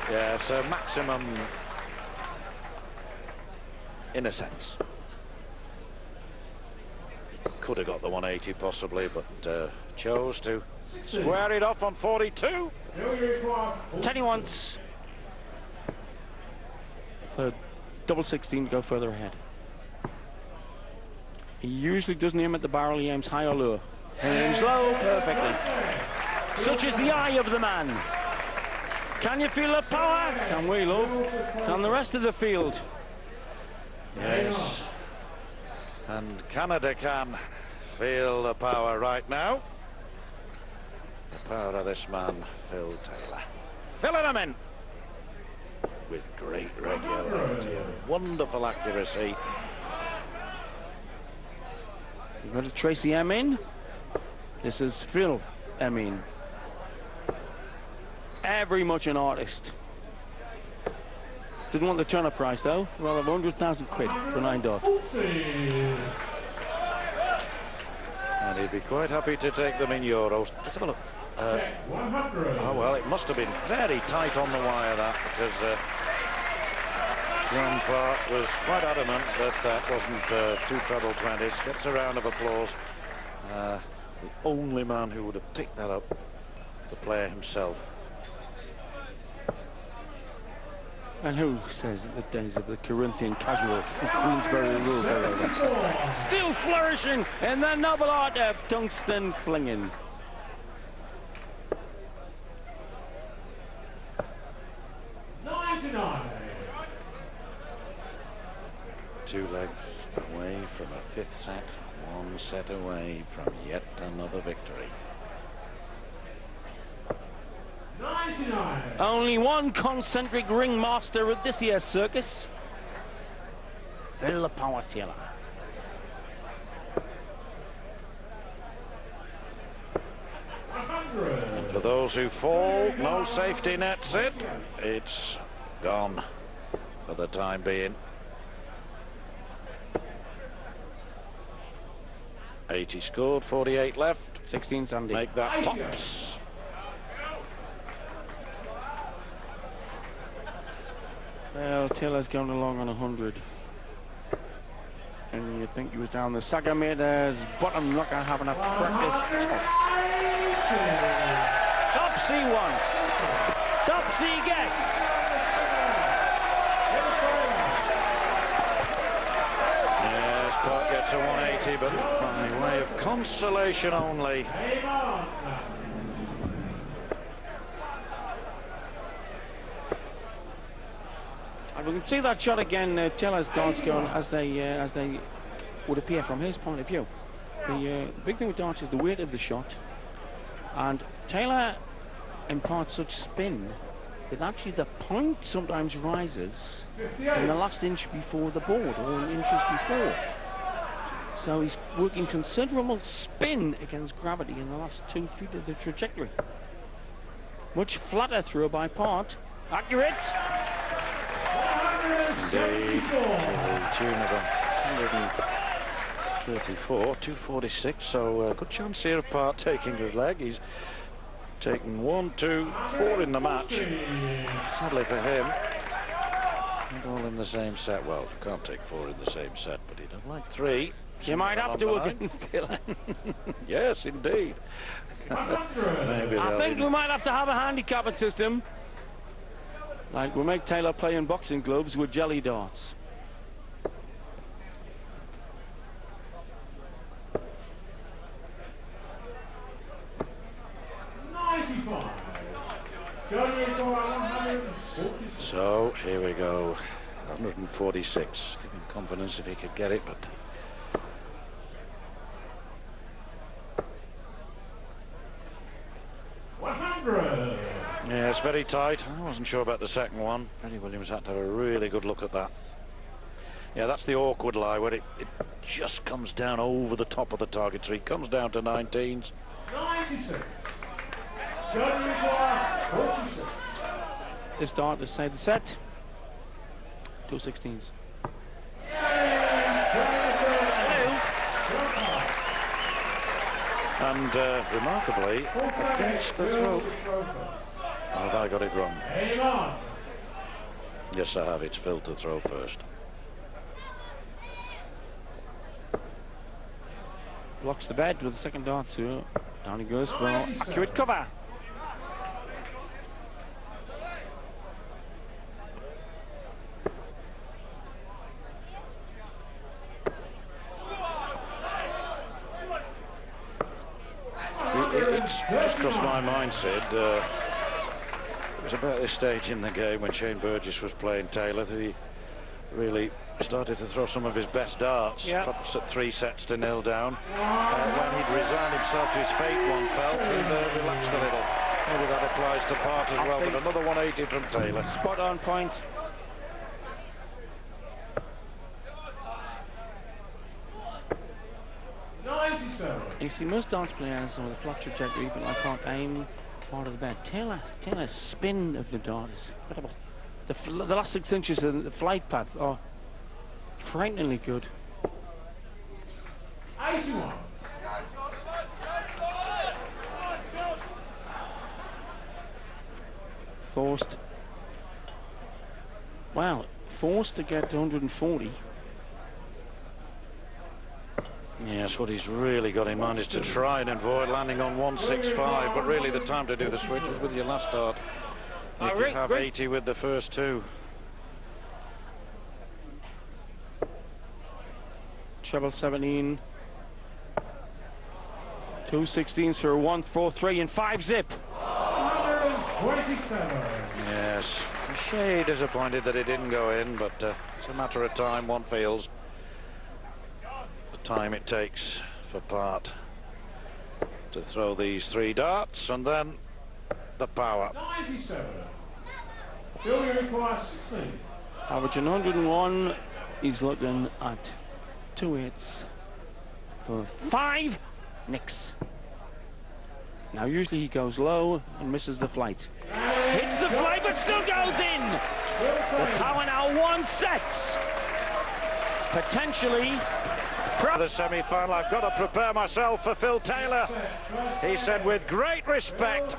Yes, maximum in a sense. Could have got the 180 possibly, but chose to square it off on 42. Jury required 10 he wants for double 16 to go further ahead. He usually doesn't aim at the barrel, he aims high or low. He aims low perfectly. Such is the eye of the man. Can you feel the power? Can we, love? Can the rest of the field? Yes. And Canada can feel the power right now. The power of this man, Phil Taylor. Filling him in with great regularity and wonderful accuracy. You've got to trace the M in. This is Phil Emin. Very much an artist. Didn't want the Turner prize though. Rather 100,000 quid for 9 darts. And he'd be quite happy to take them in euros. Let's have a look. 100. Oh well, it must have been very tight on the wire, that, because John Part was quite adamant that that wasn't 2 treble 20s. Gets a round of applause. The only man who would have picked that up, the player himself. And who says that the days of the Corinthian casuals and Queensberry rules are over? Still flourishing in the noble art of tungsten flinging. Two legs away from a 5th set, 1 set away from yet another victory. 99. Only one concentric ringmaster at this year's circus. Phil the Power Taylor. And for those who fall, no safety net, Sid. It's gone for the time being. 80 scored, 48 left. 16 Sandy. Make that tops. Well, Taylor's going along on 100. And you think he was down the Sagameters bottom, not going to have enough practice. Topsy once. Topsy gets. Yes, Park gets a 180, but by way of consolation only. And we can see that shot again. Taylor's darts going as they would appear from his point of view. The big thing with darts is the weight of the shot, and Taylor imparts such spin that actually the point sometimes rises in the last inch before the board, or inches before. So he's working considerable spin against gravity in the last 2 feet of the trajectory. Much flatter throw by Part. Accurate. Indeed, to the tune of 134, 246. So a good chance here of Part taking his leg. He's taken 1, 2, 4 in the match. Sadly for him, not all in the same set. Well, you can't take 4 in the same set, but he doesn't like 3. You might have to against Taylor. Yes, indeed. Maybe I think we might have to have a handicapping system. Like we'll make Taylor play in boxing gloves with jelly darts. So here we go, 146. Give him confidence if he could get it, but yeah, it's very tight. I wasn't sure about the second one. Freddie Williams had to have a really good look at that. Yeah, that's the awkward lie where it just comes down over the top of the target tree. Comes down to 19s. 96. This dart to say the set. 2 16s. And remarkably, against the throw. Or have I got it wrong? Yes, I have. It's Phil to throw first. Blocks the bed with the second dart too. Down he goes for accurate cover. It's just crossed my mind, Sid. It was about this stage in the game when Shane Burgess was playing Taylor that he really started to throw some of his best darts. Yep. Perhaps at 3 sets to 0 down. When he'd resigned himself to his fate, one felt, he'd relaxed a little. Maybe that applies to Part as well, but another 180 from Taylor. Spot on point. You see, most dance players with a flat trajectory, but I can't aim part of the bed. Taylor's spin of the dart is incredible. The last 6 inches of the flight path are frighteningly good. Forced. Wow, forced to get to 140. Yes, what he's really got in mind is to try and avoid landing on 165, but really the time to do the switch was with your last dart. If you have 80 with the first 2. Treble 17. 2 16s for a 143 and 5 zip. 127. Yes, a shade disappointed that it didn't go in, but it's a matter of time, one feels. The time it takes for Part to throw these 3 darts, and then the power. 97. Still you require 16. Averaging 101. He's looking at 2 hits for 5 nicks. Now usually he goes low and misses the flight. Hits the flight but still goes in. The power now 1 set. Potentially. The semi-final, I've got to prepare myself for Phil Taylor. He said with great respect,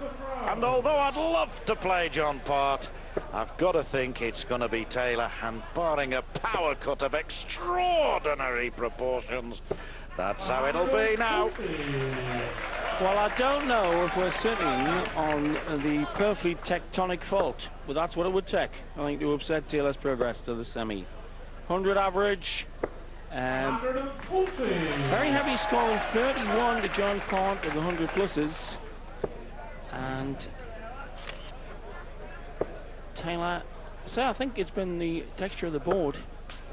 and although I'd love to play John Part, I've got to think it's going to be Taylor, and barring a power cut of extraordinary proportions, that's how it'll be now. Well, I don't know if we're sitting on the perfectly tectonic fault, but that's what it would take, I think, to upset Taylor's progress to the semi. 100 average. Very heavy score, 31 to John Pont of the 100 pluses. And Taylor, so I think it's been the texture of the board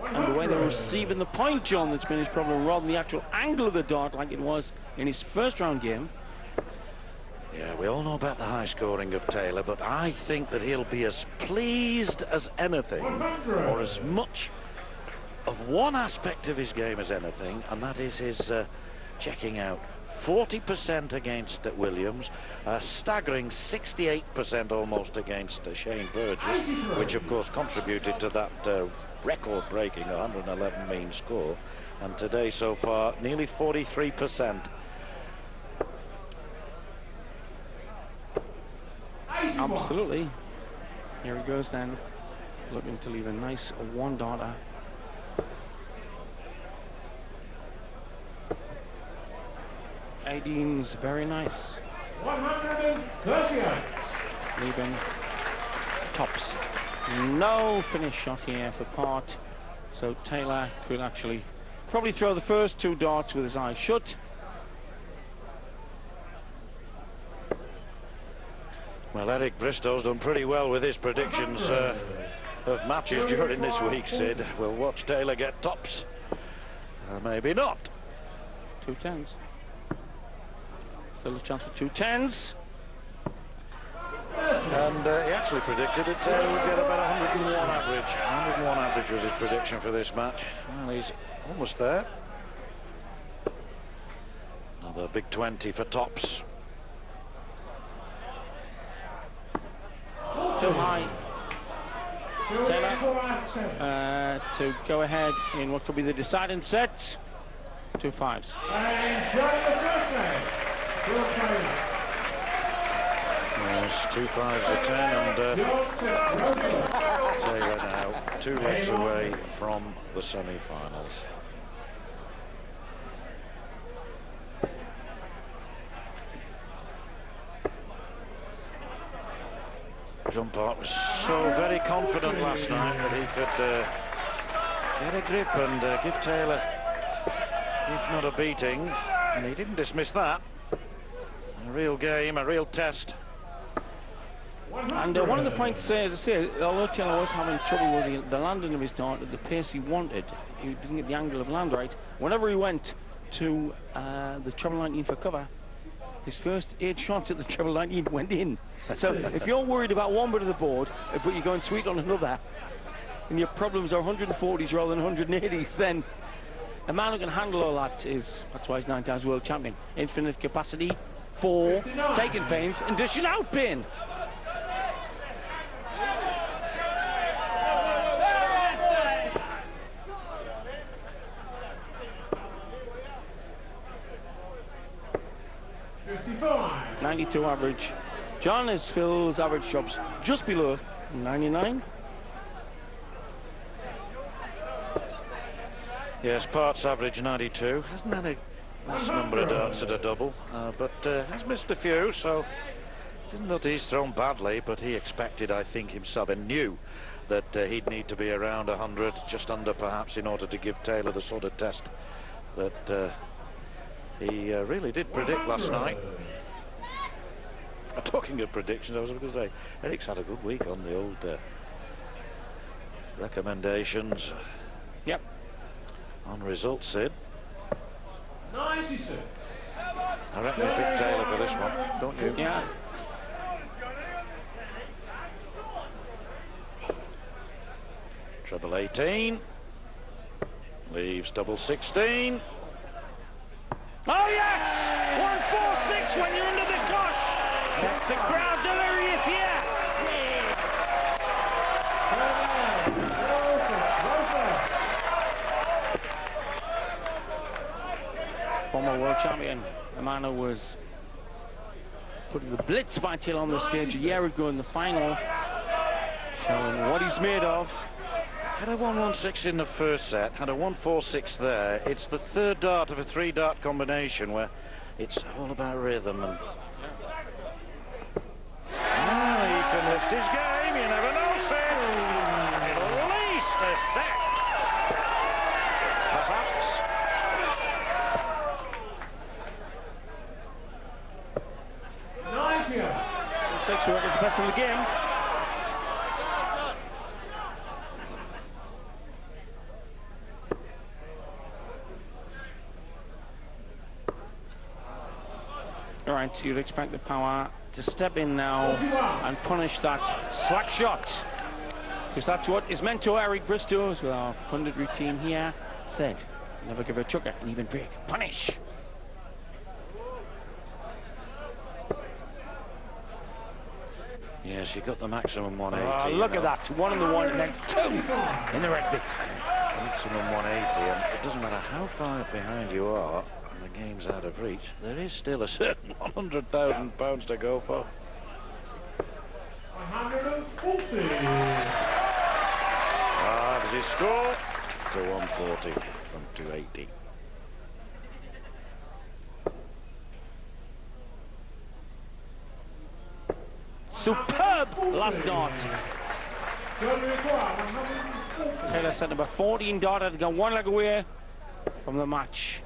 and the way they're receiving the point, John, that's been his problem, rather than the actual angle of the dart like it was in his first round game. Yeah, we all know about the high scoring of Taylor, but I think that he'll be as pleased as anything, or as much of one aspect of his game as anything, and that is his checking out. 40% against Williams, a staggering 68% almost against Shane Burgess, which of course contributed to that record-breaking 111 mean score, and today so far nearly 43%. Absolutely. Here he goes then, looking to leave a nice one-darter. Aideen's very nice. 138. Leaving tops. No finish shot here for Part, so Taylor could actually probably throw the first two darts with his eyes shut. Well, Eric Bristow's done pretty well with his predictions of matches during this week, Sid. We'll watch Taylor get tops. Maybe not. 2 10s. Still a chance for 2 10s. And he actually predicted that Taylor would get about 101 average. 101 average was his prediction for this match. Well, he's almost there. Another big 20 for tops. Too high. Taylor to go ahead in what could be the deciding set. 2 5s. And during the first leg, Yes, 2 5s a 10, and Taylor now 2 legs away from the semi-finals. John Park was so very confident last night that he could get a grip and give Taylor, if not a beating, and he didn't dismiss that. A real game, a real test. And one of the points, as I say, although Taylor was having trouble with the landing of his dart at the pace he wanted, he didn't get the angle of land right. Whenever he went to the treble 19 for cover, his first 8 shots at the treble 19 went in. So if you're worried about one bit of the board, but you're going sweet on another, and your problems are 140s rather than 180s, then a man who can handle all that that's why he's 9 times world champion. Infinite capacity for taking pains and dishing out pain. $55. 92 average. John is Phil's average drops just below 99. Yes, Part's average 92. Hasn't had a nice number of darts at a double, but has missed a few, so it isn't that he's thrown badly, but he expected, I think, himself, and knew that he'd need to be around 100, just under perhaps, in order to give Taylor the sort of test that he really did predict last night. Talking of predictions, I was going to say, Eric's had a good week on the old recommendations. Yep. On results, Sid. 96. I reckon you picked Taylor for this one, don't you? Yeah. Treble 18. Leaves double 16. Oh yes! 146 when you're under the cosh. That's the crowd delirious here. Former world champion, a man who was putting the blitz by Taylor on the stage a year ago in the final. Showing what he's made of. Had a 116 in the first set, had a 146 there. It's the third dart of a 3-dart combination where it's all about rhythm and... Well, he can lift his game, you never know, Sid. At least a set. Perhaps. Six records best in the game. All right, so you'd expect the power to step in now and punish that slack shot, because that's what is meant to. Eric Bristow, as our punditry team here said, never give a chucker an even break. Punish. Yes, you got the maximum 180. Look at that, 1 in the 1 and then 2 in the red bit. Maximum 180, and it doesn't matter how far behind you are and the game's out of reach, there is still a certain £100,000 to go for. 140. Does he score? To 140 from 280. Superb last dart. Taylor set number 14 dart had gone 1 leg away from the match.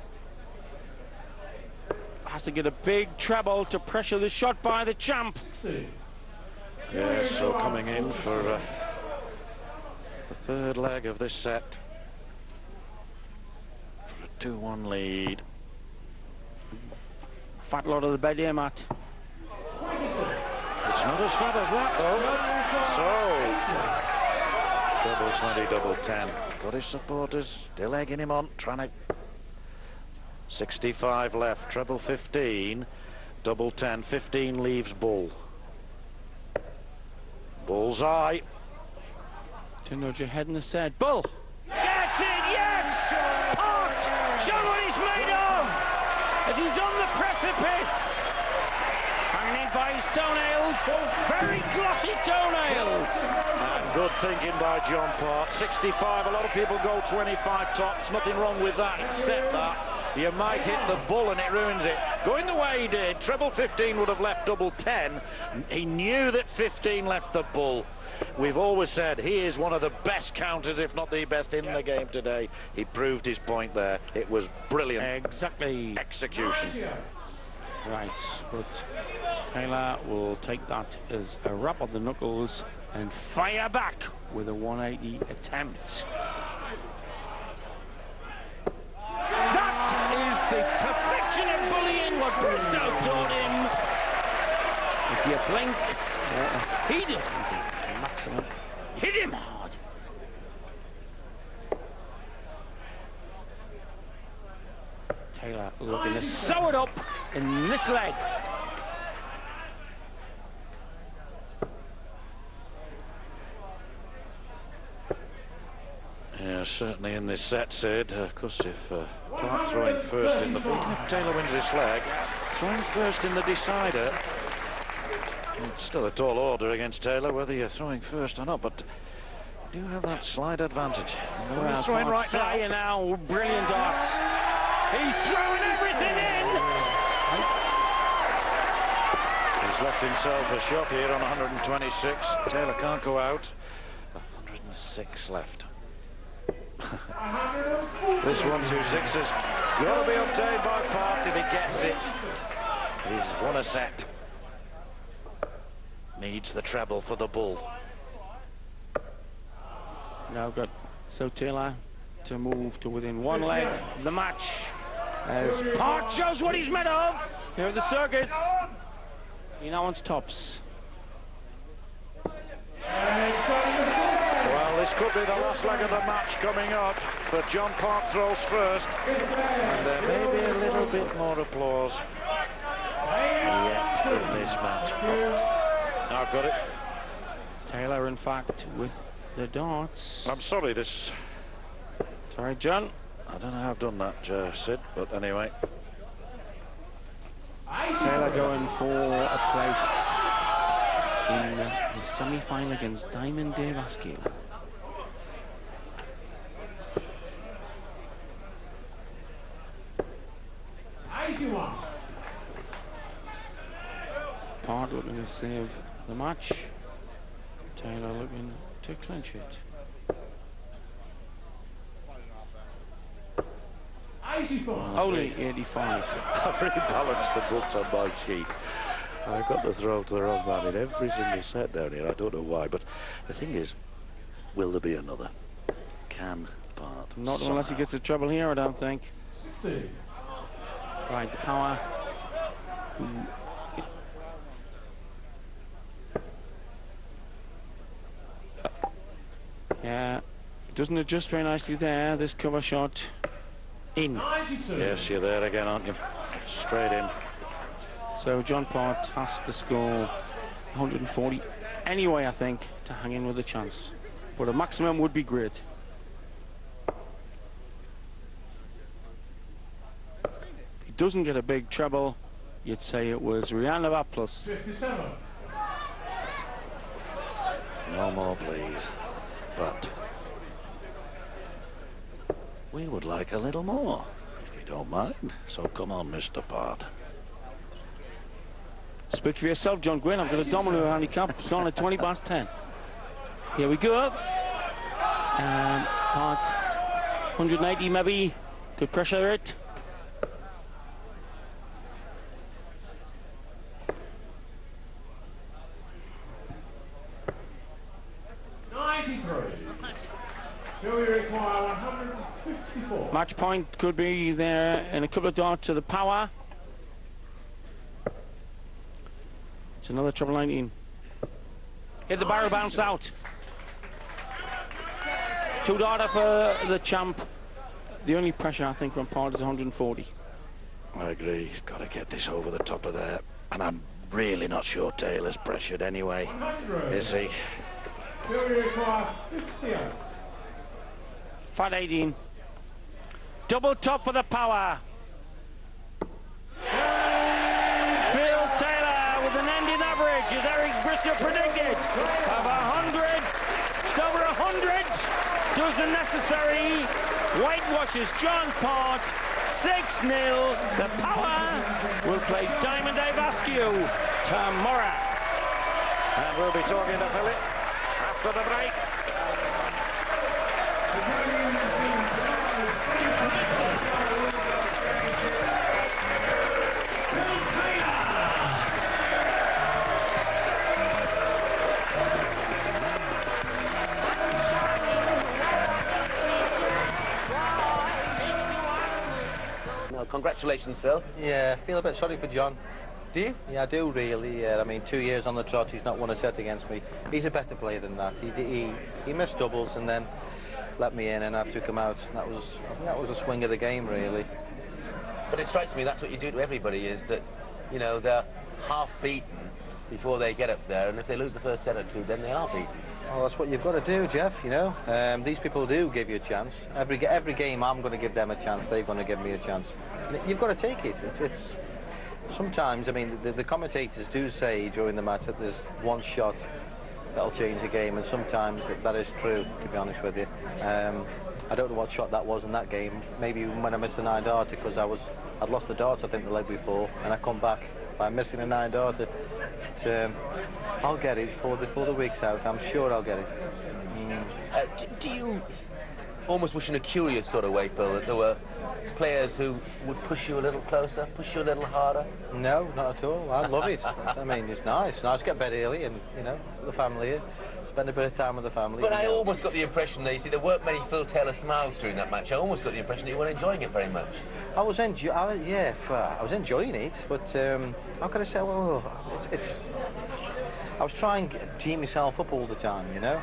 Has to get a big treble to pressure the shot by the champ. Yes, so coming in for the third leg of this set for a 2-1 lead. Fat lot of the bed here, Matt. It's not as fat as that, though. So, treble 20, double 10. Got his supporters still egging him on, trying to... 65 left, treble 15, double 10, 15 leaves bull. Bullseye. To nudge your head in the set. Bull! Gets it, yes! Parked! Show what he's made of! As he's on the precipice! Hanging in by his toenails. Very glossy toenails. And good thinking by John Part. 65, a lot of people go 25 tops. Nothing wrong with that, except that you might hit the bull and it ruins it. Going the way he did, treble 15 would have left double 10. He knew that 15 left the bull. We've always said he is one of the best counters, if not the best in the game today. He proved his point there. It was brilliant. Exactly. Execution. Right, but Taylor will take that as a rap on the knuckles and fire back with a 180 attempt. That is the perfection of bullying, what Bristow taught him. If you blink or heed it, maximum, hit him hard. Taylor looking to sew it up in this leg. Yeah, certainly in this set, Sid. Of course, if Clark throwing first in the... If Taylor wins this leg, throwing first in the decider, it's still a tall order against Taylor, whether you're throwing first or not, but you do have that slight advantage. Well, he's throwing right now. Brilliant darts. He's throwing everything in. He's left himself a shot here on 126. Taylor can't go out. 106 left. This 126 has got to be obtained by Park if he gets it. He's won a set. Needs the treble for the bull. Now got so Taylor to move to within 1 leg of the match as Park shows what he's made of here at the circus. He now wants tops. Well, this could be the last leg of the match coming up, but John Park throws first, and there may be a little bit more applause yet in this match. Oh, I've got it. Taylor, in fact, with the darts. I'm sorry, this... Sorry, John. I don't know how I've done that, Sid, but anyway. Taylor going for a place in the semi-final against Diamond Dave Askew. Part looking to save the match. Taylor looking to clinch it. 85. Only 85. I've rebalanced the books on my sheet. I've got to throw to the wrong man in every single set down here. I don't know why, but the thing is, will there be another? Can Part Not somehow? unless he gets in trouble here, I don't think. 60. Right, the power. Yeah, doesn't adjust very nicely there. This cover shot in. 92. Yes, you're there again, aren't you? Straight in. So John Part has to score 140 anyway, I think, to hang in with a chance. But a maximum would be great. If he doesn't get a big treble, you'd say it was Rihanna plus. 57. No more, please. But we would like a little more, if you don't mind. So come on, Mr. Part. Speak for yourself, John Gwynn. I've got a domino handicap. It's on at 20 past 10. Here we go. Part 180 maybe. Could pressure it. Do we require 154? Match point could be there in a couple of darts to the power. It's another treble 19. Hit the barrel, bounce out. 2 darter for the champ. The only pressure I think from Part is 140. I agree. He's got to get this over the top of there. And I'm really not sure Taylor's pressured anyway. 100. Is he? Do we require 58? Fat 18. Double top for the power. Phil Taylor with an ending average, as Eric Brister predicted, of 100. Just over 100. Does the necessary. Whitewashes John Part. 6-0. The power will play Diamond Dave Askew tomorrow. And we'll be talking to Philip after the break. Congratulations, Phil. Yeah, I feel a bit sorry for John. Do you? Yeah, I do really. Yeah, I mean, 2 years on the trot, he's not won a set against me. He's a better player than that. He missed doubles and then let me in, and I took him out. And I think that was a swing of the game, really. But it strikes me that's what you do to everybody, is that, you know, they're half beaten before they get up there, and if they lose the first set or two, then they are beaten. Well, that's what you've got to do, Jeff, you know. These people do give you a chance. Every game I'm going to give them a chance, they're going to give me a chance. You've got to take it. It's sometimes, I mean, the commentators do say during the match that there's one shot that'll change the game, and sometimes that is true, to be honest with you. I don't know what shot that was in that game. Maybe when I missed the 9-darter, because I'd lost the darts, I think, the leg before, and I come back by missing a 9-darter. I'll get it before the week's out. I'm sure I'll get it. Do you almost wish in a curious sort of way, Phil, that there were players who would push you a little closer, push you a little harder? No, not at all. I love it. I mean, it's nice. Nice to get bed early and, you know, with the family here. Spend a bit of time with the family. But I almost got the impression that, you see, there weren't many Phil Taylor smiles during that match. I almost got the impression that you weren't enjoying it very much. I was enjoying it, but how can I say? Well, I was trying to gear myself up all the time, you know.